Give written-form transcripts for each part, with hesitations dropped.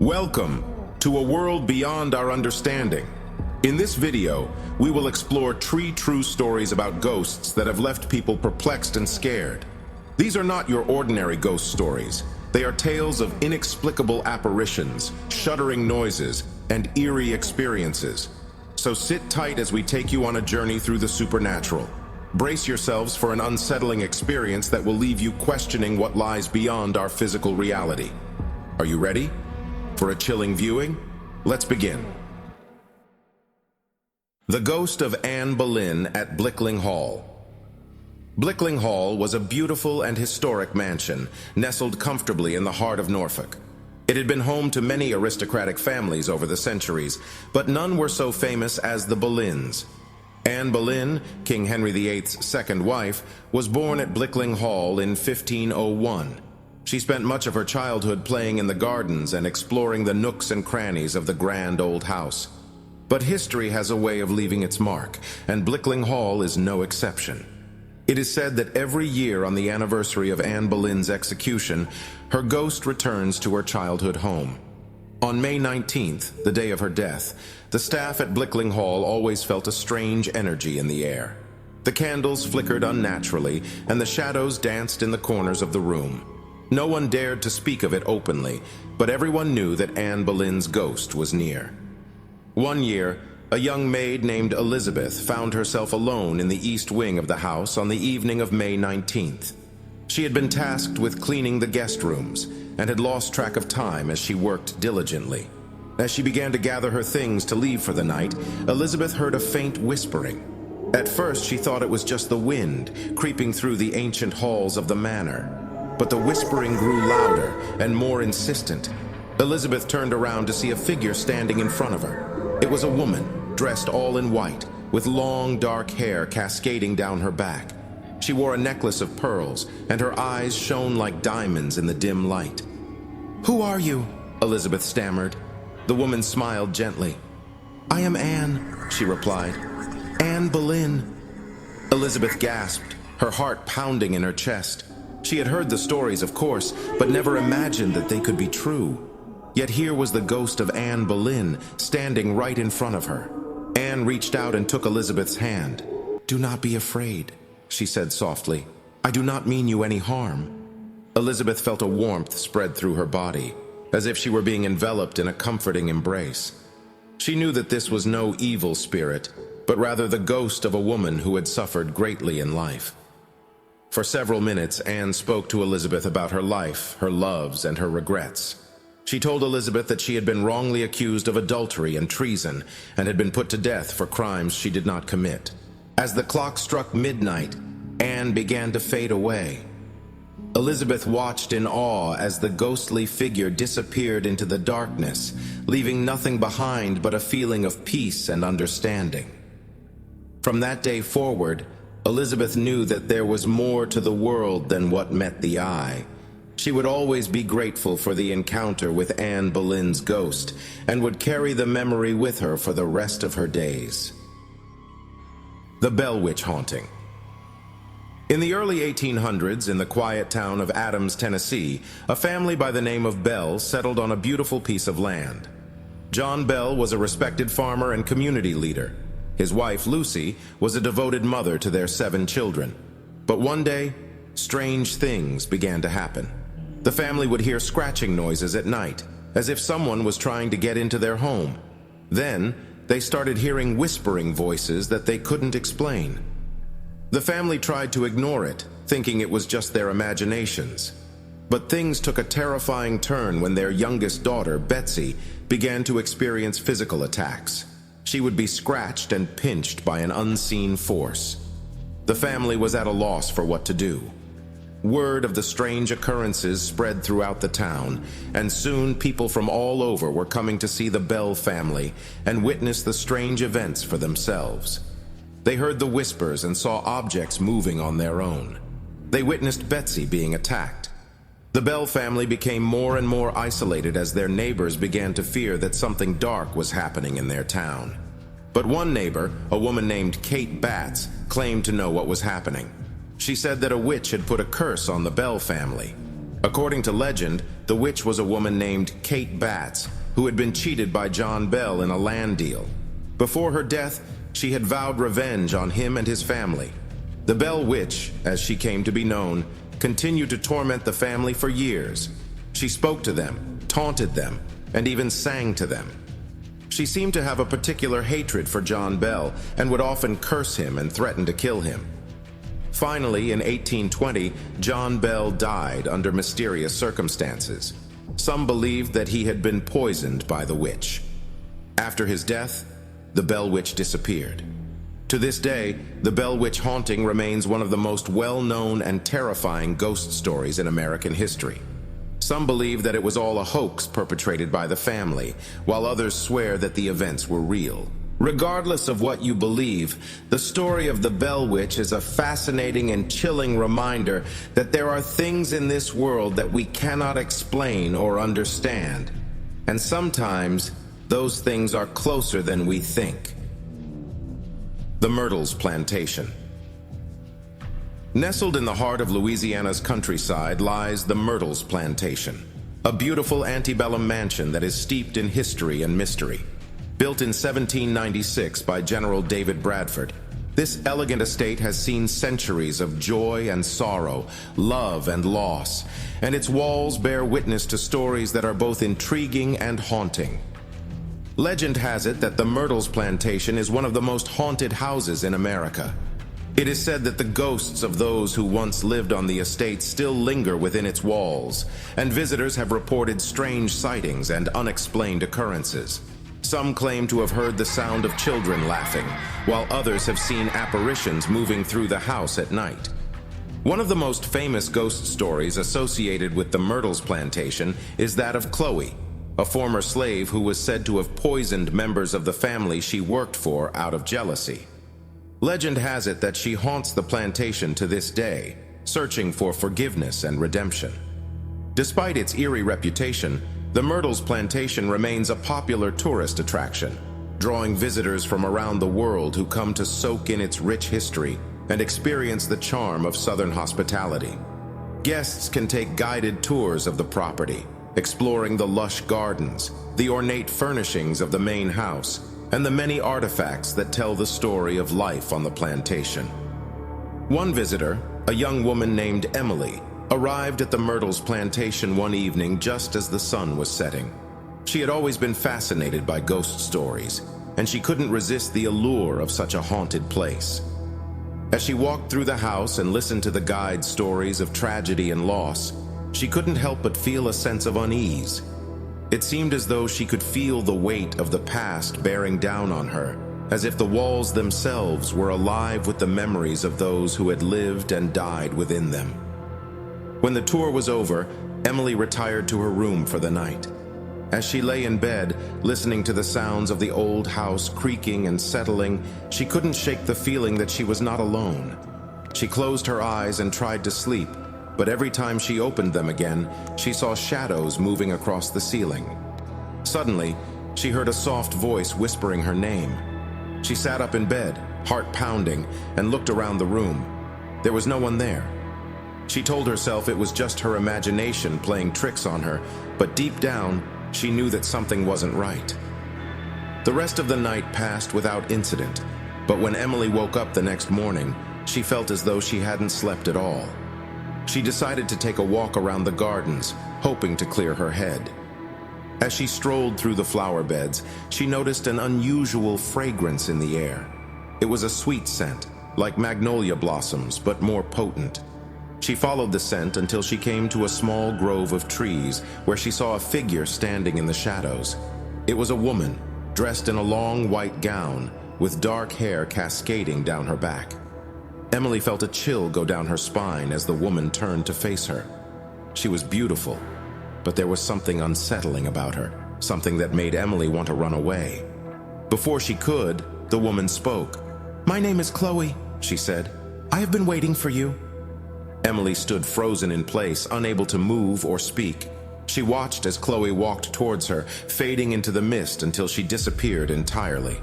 Welcome to a world beyond our understanding. In this video, we will explore three true stories about ghosts that have left people perplexed and scared. These are not your ordinary ghost stories. They are tales of inexplicable apparitions, shuddering noises, and eerie experiences. So sit tight as we take you on a journey through the supernatural. Brace yourselves for an unsettling experience that will leave you questioning what lies beyond our physical reality. Are you ready for a chilling viewing? Let's begin. The Ghost of Anne Boleyn at Blickling Hall. Blickling Hall was a beautiful and historic mansion, nestled comfortably in the heart of Norfolk. It had been home to many aristocratic families over the centuries, but none were so famous as the Boleyns. Anne Boleyn, King Henry VIII's second wife, was born at Blickling Hall in 1501. She spent much of her childhood playing in the gardens and exploring the nooks and crannies of the grand old house. But history has a way of leaving its mark, and Blickling Hall is no exception. It is said that every year on the anniversary of Anne Boleyn's execution, her ghost returns to her childhood home. On May 19th, the day of her death, the staff at Blickling Hall always felt a strange energy in the air. The candles flickered unnaturally, and the shadows danced in the corners of the room. No one dared to speak of it openly, but everyone knew that Anne Boleyn's ghost was near. One year, a young maid named Elizabeth found herself alone in the east wing of the house on the evening of May 19th. She had been tasked with cleaning the guest rooms and had lost track of time as she worked diligently. As she began to gather her things to leave for the night, Elizabeth heard a faint whispering. At first, she thought it was just the wind creeping through the ancient halls of the manor. But the whispering grew louder and more insistent. Elizabeth turned around to see a figure standing in front of her. It was a woman, dressed all in white, with long dark hair cascading down her back. She wore a necklace of pearls, and her eyes shone like diamonds in the dim light. "Who are you?" Elizabeth stammered. The woman smiled gently. "I am Anne," she replied. "Anne Boleyn." Elizabeth gasped, her heart pounding in her chest. She had heard the stories, of course, but never imagined that they could be true. Yet here was the ghost of Anne Boleyn standing right in front of her. Anne reached out and took Elizabeth's hand. "Do not be afraid," she said softly. "I do not mean you any harm." Elizabeth felt a warmth spread through her body, as if she were being enveloped in a comforting embrace. She knew that this was no evil spirit, but rather the ghost of a woman who had suffered greatly in life. For several minutes, Anne spoke to Elizabeth about her life, her loves, and her regrets. She told Elizabeth that she had been wrongly accused of adultery and treason and had been put to death for crimes she did not commit. As the clock struck midnight, Anne began to fade away. Elizabeth watched in awe as the ghostly figure disappeared into the darkness, leaving nothing behind but a feeling of peace and understanding. From that day forward, Elizabeth knew that there was more to the world than what met the eye. She would always be grateful for the encounter with Anne Boleyn's ghost and would carry the memory with her for the rest of her days. The Bell Witch Haunting. In the early 1800s, in the quiet town of Adams, Tennessee, a family by the name of Bell settled on a beautiful piece of land. John Bell was a respected farmer and community leader. His wife, Lucy, was a devoted mother to their 7 children. But one day, strange things began to happen. The family would hear scratching noises at night, as if someone was trying to get into their home. Then, they started hearing whispering voices that they couldn't explain. The family tried to ignore it, thinking it was just their imaginations. But things took a terrifying turn when their youngest daughter, Betsy, began to experience physical attacks. She would be scratched and pinched by an unseen force. The family was at a loss for what to do. Word of the strange occurrences spread throughout the town, and soon people from all over were coming to see the Bell family and witness the strange events for themselves. They heard the whispers and saw objects moving on their own. They witnessed Betsy being attacked. The Bell family became more and more isolated as their neighbors began to fear that something dark was happening in their town. But one neighbor, a woman named Kate Batts, claimed to know what was happening. She said that a witch had put a curse on the Bell family. According to legend, the witch was a woman named Kate Batts, who had been cheated by John Bell in a land deal. Before her death, she had vowed revenge on him and his family. The Bell Witch, as she came to be known, continued to torment the family for years. She spoke to them, taunted them, and even sang to them. She seemed to have a particular hatred for John Bell and would often curse him and threaten to kill him. Finally, in 1820, John Bell died under mysterious circumstances. Some believed that he had been poisoned by the witch. After his death, the Bell Witch disappeared. To this day, the Bell Witch haunting remains one of the most well-known and terrifying ghost stories in American history. Some believe that it was all a hoax perpetrated by the family, while others swear that the events were real. Regardless of what you believe, the story of the Bell Witch is a fascinating and chilling reminder that there are things in this world that we cannot explain or understand. And sometimes, those things are closer than we think. The Myrtles Plantation. Nestled in the heart of Louisiana's countryside lies the Myrtles Plantation, a beautiful antebellum mansion that is steeped in history and mystery. Built in 1796 by General David Bradford, this elegant estate has seen centuries of joy and sorrow, love and loss, and its walls bear witness to stories that are both intriguing and haunting. Legend has it that the Myrtles Plantation is one of the most haunted houses in America. It is said that the ghosts of those who once lived on the estate still linger within its walls, and visitors have reported strange sightings and unexplained occurrences. Some claim to have heard the sound of children laughing, while others have seen apparitions moving through the house at night. One of the most famous ghost stories associated with the Myrtles Plantation is that of Chloe, a former slave who was said to have poisoned members of the family she worked for out of jealousy. Legend has it that she haunts the plantation to this day, searching for forgiveness and redemption. Despite its eerie reputation, the Myrtles Plantation remains a popular tourist attraction, drawing visitors from around the world who come to soak in its rich history and experience the charm of Southern hospitality. Guests can take guided tours of the property, exploring the lush gardens, the ornate furnishings of the main house, and the many artifacts that tell the story of life on the plantation. One visitor, a young woman named Emily, arrived at the Myrtles Plantation one evening just as the sun was setting. She had always been fascinated by ghost stories, and she couldn't resist the allure of such a haunted place. As she walked through the house and listened to the guide's stories of tragedy and loss, she couldn't help but feel a sense of unease. It seemed as though she could feel the weight of the past bearing down on her, as if the walls themselves were alive with the memories of those who had lived and died within them. When the tour was over, Emily retired to her room for the night. As she lay in bed, listening to the sounds of the old house creaking and settling, she couldn't shake the feeling that she was not alone. She closed her eyes and tried to sleep, but every time she opened them again, she saw shadows moving across the ceiling. Suddenly, she heard a soft voice whispering her name. She sat up in bed, heart pounding, and looked around the room. There was no one there. She told herself it was just her imagination playing tricks on her, but deep down, she knew that something wasn't right. The rest of the night passed without incident, but when Emily woke up the next morning, she felt as though she hadn't slept at all. She decided to take a walk around the gardens, hoping to clear her head. As she strolled through the flower beds, she noticed an unusual fragrance in the air. It was a sweet scent, like magnolia blossoms, but more potent. She followed the scent until she came to a small grove of trees where she saw a figure standing in the shadows. It was a woman, dressed in a long white gown, with dark hair cascading down her back. Emily felt a chill go down her spine as the woman turned to face her. She was beautiful, but there was something unsettling about her, something that made Emily want to run away. Before she could, the woman spoke. "My name is Chloe," she said. "I have been waiting for you." Emily stood frozen in place, unable to move or speak. She watched as Chloe walked towards her, fading into the mist until she disappeared entirely.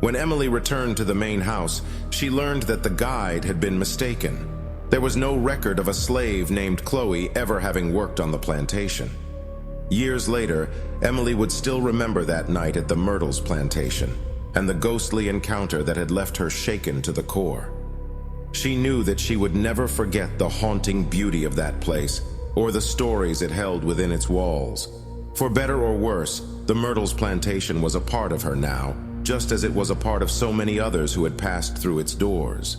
When Emily returned to the main house, she learned that the guide had been mistaken. There was no record of a slave named Chloe ever having worked on the plantation. Years later, Emily would still remember that night at the Myrtles plantation and the ghostly encounter that had left her shaken to the core. She knew that she would never forget the haunting beauty of that place or the stories it held within its walls. For better or worse, the Myrtles plantation was a part of her now, just as it was a part of so many others who had passed through its doors.